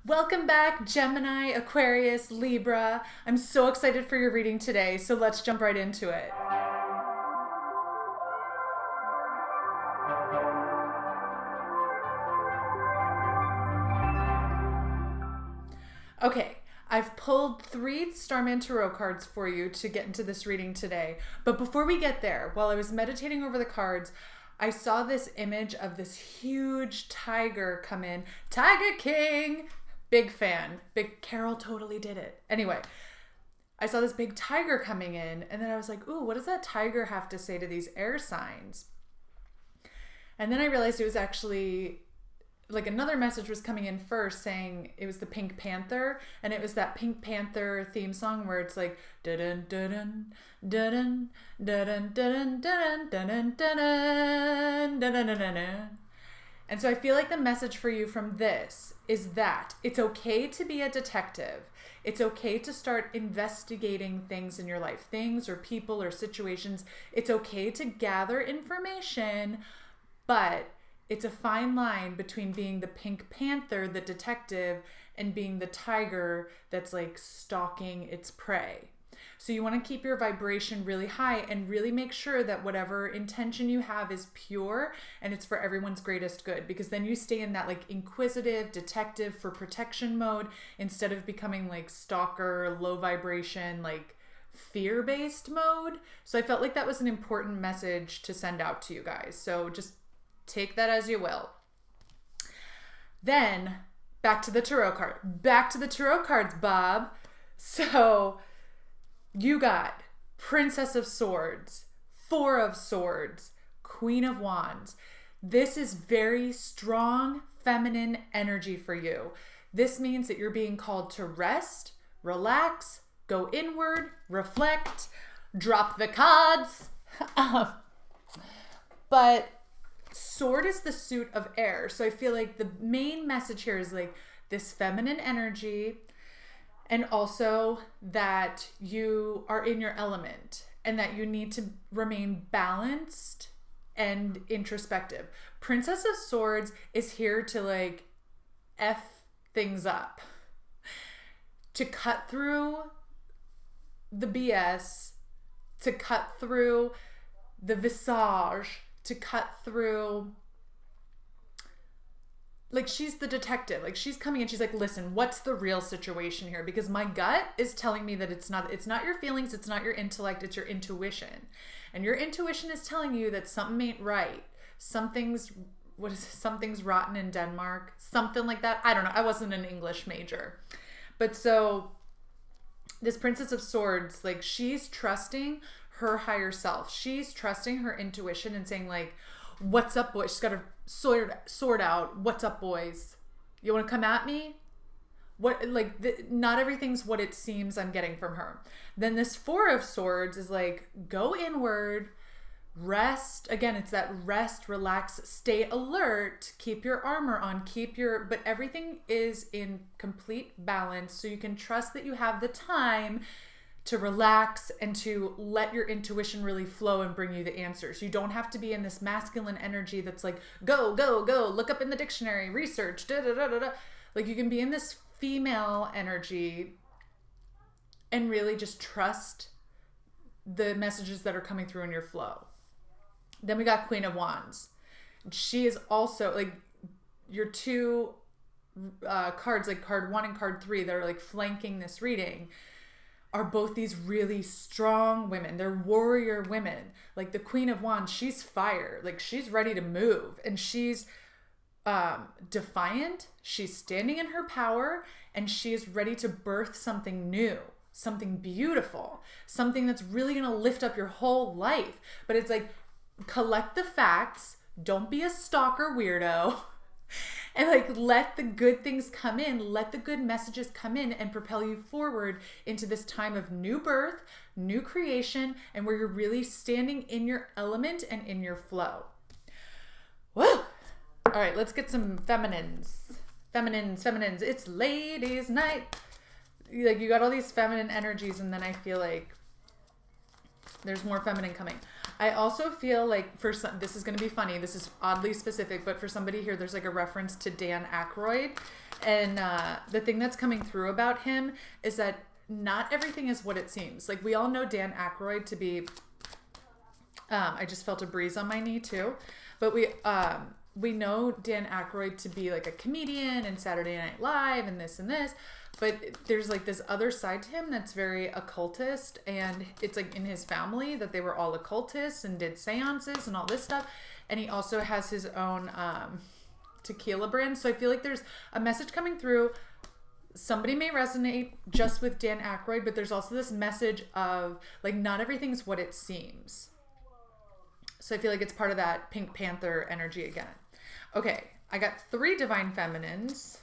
Welcome back, Gemini, Aquarius, Libra. I'm so excited for your reading today, so let's jump right into it. Okay, I've pulled 3 Starman Tarot cards for you to get into this reading today. But before we get there, while I was meditating over the cards, I saw this image of this huge tiger come in. Tiger King! Big fan. Big Carol totally did it. Anyway, I saw this big tiger coming in, and then I was like, ooh, what does that tiger have to say to these air signs? And then I realized it was actually like another message was coming in first saying it was the Pink Panther, and it was that Pink Panther theme song where it's like dun dun dun dun dun dun dun dun dun dun dun. And so I feel like the message for you from this is that it's okay to be a detective. It's okay to start investigating things in your life, things or people or situations. It's okay to gather information, but it's a fine line between being the Pink Panther, the detective, and being the tiger that's like stalking its prey. So you want to keep your vibration really high and really make sure that whatever intention you have is pure and it's for everyone's greatest good, because then you stay in that like inquisitive detective for protection mode instead of becoming like stalker, low vibration, like fear-based mode. So I felt like that was an important message to send out to you guys. So just take that as you will. Then back to the tarot card. Back to the tarot cards, Bob. So you got Princess of Swords, Four of Swords, Queen of Wands. This is very strong feminine energy for you. This means that you're being called to rest, relax, go inward, reflect, drop the cards. But sword is the suit of air. So I feel like the main message here is like this feminine energy, and also that you are in your element and that you need to remain balanced and introspective. Princess of Swords is here to like F things up, to cut through the BS, to cut through the visage, to cut through, like she's the detective, like she's coming in, she's like, listen, what's the real situation here? Because my gut is telling me that it's not your feelings, it's not your intellect, it's your intuition. And your intuition is telling you that something ain't right. Something's rotten in Denmark, something like that. I don't know. I wasn't an English major. But so this Princess of Swords, like she's trusting her higher self. She's trusting her intuition and saying like, what's up, boys? She's got her sword out. What's up, boys? You want to come at me? What, like, not everything's what it seems I'm getting from her. Then this Four of Swords is like, go inward, rest. Again, it's that rest, relax, stay alert, keep your armor on, but everything is in complete balance so you can trust that you have the time to relax and to let your intuition really flow and bring you the answers. You don't have to be in this masculine energy that's like, go, go, go, look up in the dictionary, research, da da da da da. Like you can be in this female energy and really just trust the messages that are coming through in your flow. Then we got Queen of Wands. She is also like your 2 cards, like card 1 and card 3 that are like flanking this reading, are both these really strong women. They're warrior women. Like the Queen of Wands, she's fire. Like she's ready to move, and she's defiant. She's standing in her power, and she is ready to birth something new, something beautiful, something that's really going to lift up your whole life. But it's like, collect the facts. Don't be a stalker weirdo. And like, let the good things come in, let the good messages come in and propel you forward into this time of new birth, new creation, and where you're really standing in your element and in your flow. Woo! All right, let's get some feminines. Feminines. It's ladies' night. Like you got all these feminine energies, and then I feel like there's more feminine coming. I also feel like for some, this is going to be funny. This is oddly specific, but for somebody here, there's like a reference to Dan Aykroyd. And the thing that's coming through about him is that not everything is what it seems. Like, we all know Dan Aykroyd to be, I just felt a breeze on my knee too, but we know Dan Aykroyd to be like a comedian and Saturday Night Live and this, but there's like this other side to him that's very occultist, and it's like in his family that they were all occultists and did seances and all this stuff. And he also has his own tequila brand. So I feel like there's a message coming through. Somebody may resonate just with Dan Aykroyd, but there's also this message of like, not everything's what it seems. So I feel like it's part of that Pink Panther energy again. Okay, I got 3 divine feminines.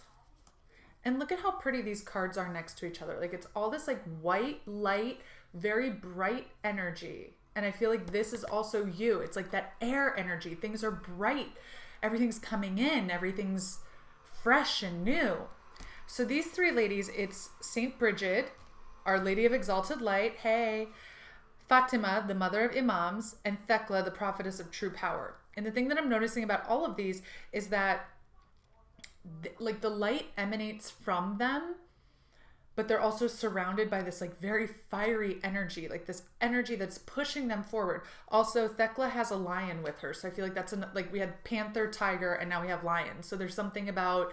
And look at how pretty these cards are next to each other. Like, it's all this like white, light, very bright energy. And I feel like this is also you. It's like that air energy. Things are bright. Everything's coming in. Everything's fresh and new. So these 3 ladies, it's Saint Bridget, Our Lady of Exalted Light, hey, Fatima, the mother of Imams, and Thekla, the prophetess of true power. And the thing that I'm noticing about all of these is that like the light emanates from them, but they're also surrounded by this like very fiery energy, like this energy that's pushing them forward. Also, Thekla has a lion with her. So I feel like that's like we had panther, tiger, and now we have lion. So there's something about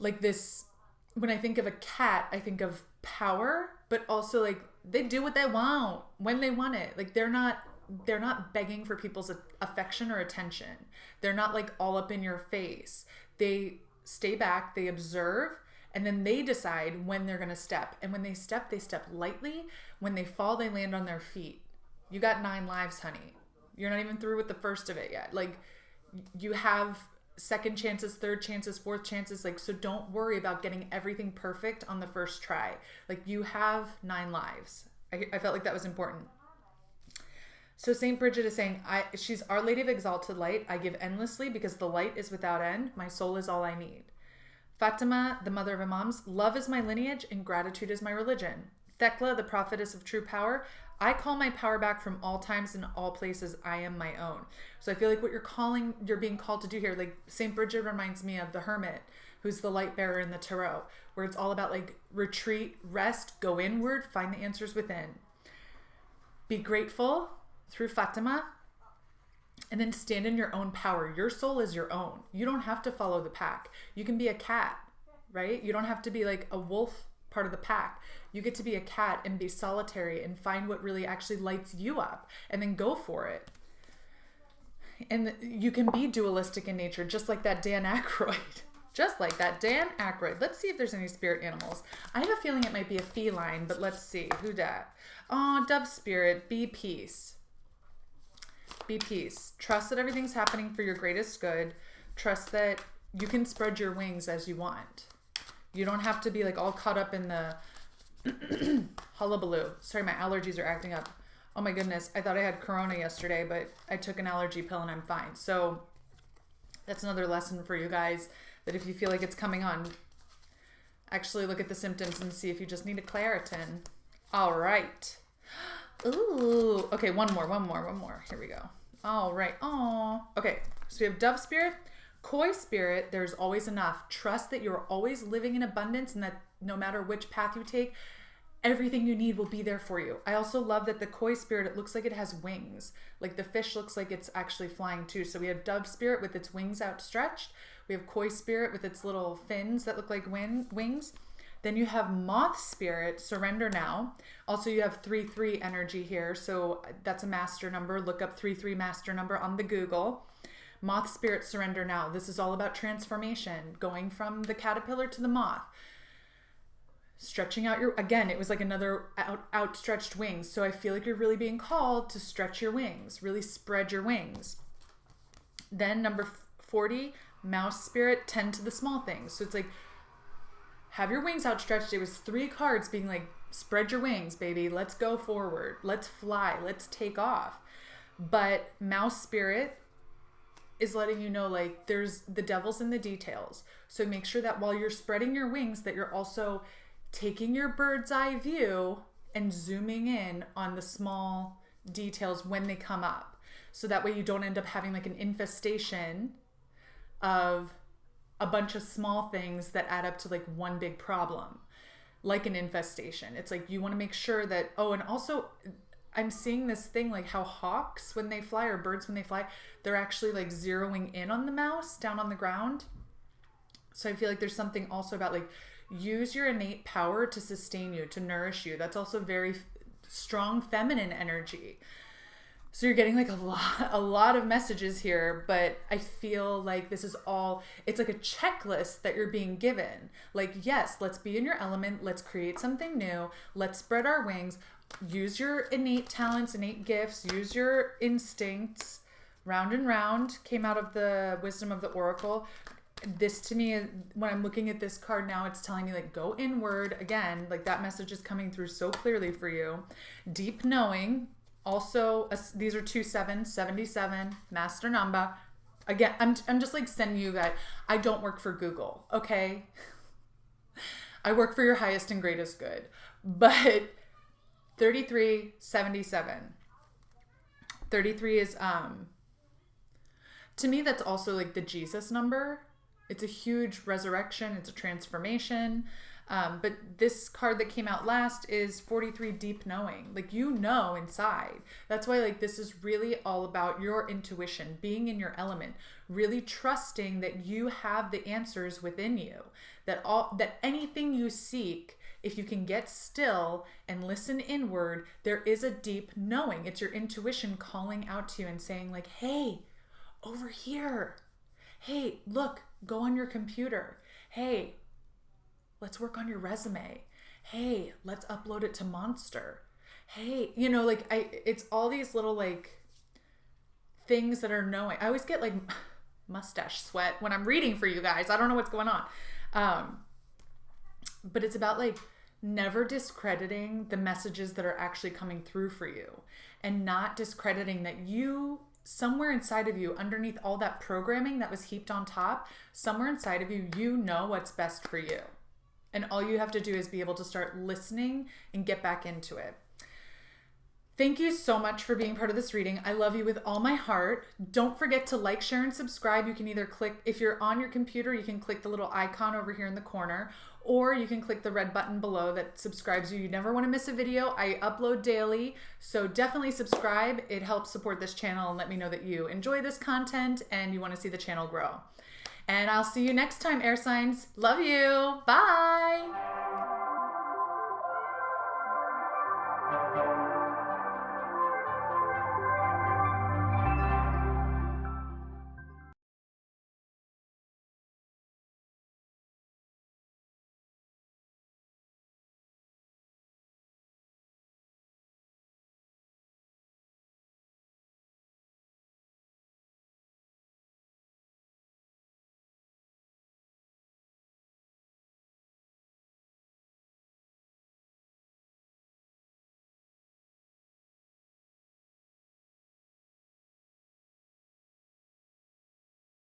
like this, when I think of a cat, I think of power, but also like they do what they want when they want it. Like they're not begging for people's affection or attention. They're not like all up in your face. They stay back, they observe, and then they decide when they're going to step. And when they step lightly. When they fall, they land on their feet. You got 9 lives, honey. You're not even through with the first of it yet. Like, you have second chances, third chances, fourth chances. Like, so don't worry about getting everything perfect on the first try. Like, you have 9 lives. I felt like that was important. So Saint Bridget is saying, she's Our Lady of Exalted Light. I give endlessly because the light is without end. My soul is all I need. Fatima, the mother of Imams. Love is my lineage and gratitude is my religion. Thekla, the prophetess of true power. I call my power back from all times and all places. I am my own. So I feel like what you're being called to do here, like Saint Bridget reminds me of the hermit, who's the light bearer in the tarot, where it's all about like retreat, rest, go inward, find the answers within. Be grateful through Fatima, and then stand in your own power. Your soul is your own. You don't have to follow the pack. You can be a cat, right? You don't have to be like a wolf part of the pack. You get to be a cat and be solitary and find what really actually lights you up and then go for it. And you can be dualistic in nature, just like that Dan Aykroyd. Just like that Dan Aykroyd. Let's see if there's any spirit animals. I have a feeling it might be a feline, but let's see. Who dat? Oh, dove spirit, be peace. Be peace. Trust that everything's happening for your greatest good. Trust that you can spread your wings as you want. You don't have to be like all caught up in the hullabaloo. Sorry, my allergies are acting up. Oh my goodness. I thought I had corona yesterday, but I took an allergy pill and I'm fine. So that's another lesson for you guys, that if you feel like it's coming on, actually look at the symptoms and see if you just need a Claritin. All right. Ooh, okay, one more. Here we go. All right. Oh, okay. So we have dove spirit, koi spirit. There's always enough. Trust that you're always living in abundance and that no matter which path you take, everything you need will be there for you. I also love that the koi spirit, it looks like it has wings. Like the fish looks like it's actually flying too. So we have dove spirit with its wings outstretched. We have koi spirit with its little fins that look like wings. Then you have moth spirit, surrender now. Also, you have 3-3 energy here. So that's a master number. Look up 3-3 master number on the Google. Moth spirit, surrender now. This is all about transformation, going from the caterpillar to the moth. Stretching out again, it was like another outstretched wings. So I feel like you're really being called to stretch your wings, really spread your wings. Then number 40, mouse spirit, tend to the small things. So it's like, have your wings outstretched. It was 3 cards being like, spread your wings, baby. Let's go forward. Let's fly. Let's take off. But mouse spirit is letting you know, like, there's the devil's in the details. So make sure that while you're spreading your wings, that you're also taking your bird's eye view and zooming in on the small details when they come up. So that way you don't end up having like an infestation of a bunch of small things that add up to like one big problem, like an infestation. It's like you want to make sure that, oh, and also I'm seeing this thing like how hawks when they fly, or birds when they fly, they're actually like zeroing in on the mouse down on the ground. So I feel like there's something also about like use your innate power to sustain you, to nourish you. That's also very strong feminine energy. So you're getting like a lot of messages here, but I feel like this is all, it's like a checklist that you're being given. Like, yes, let's be in your element. Let's create something new. Let's spread our wings. Use your innate talents, innate gifts, use your instincts. Round and round came out of the wisdom of the oracle. This to me, when I'm looking at this card now, it's telling me like go inward again. Like that message is coming through so clearly for you. Deep knowing. Also, these are 2/7, 77, master number. Again, I'm just like sending you that I don't work for Google, okay? I work for your highest and greatest good. But 33, 77. 33 is, to me, that's also like the Jesus number. It's a huge resurrection. It's a transformation. But this card that came out last is 43, deep knowing. Like, you know inside. That's why like this is really all about your intuition, being in your element, really trusting that you have the answers within you, that anything you seek, if you can get still and listen inward, there is a deep knowing. It's your intuition calling out to you and saying like, hey, over here. Hey, look, go on your computer. Hey, let's work on your resume. Hey, let's upload it to Monster. Hey, you know, like it's all these little like things that are knowing. I always get like mustache sweat when I'm reading for you guys. I don't know what's going on. But it's about like never discrediting the messages that are actually coming through for you, and not discrediting that you, somewhere inside of you, underneath all that programming that was heaped on top, somewhere inside of you, you know what's best for you. And all you have to do is be able to start listening and get back into it. Thank you so much for being part of this reading. I love you with all my heart. Don't forget to like, share, and subscribe. You can either click, if you're on your computer, you can click the little icon over here in the corner, or you can click the red button below that subscribes you. You never want to miss a video. I upload daily, so definitely subscribe. It helps support this channel and let me know that you enjoy this content and you want to see the channel grow. And I'll see you next time, air signs. Love you. Bye.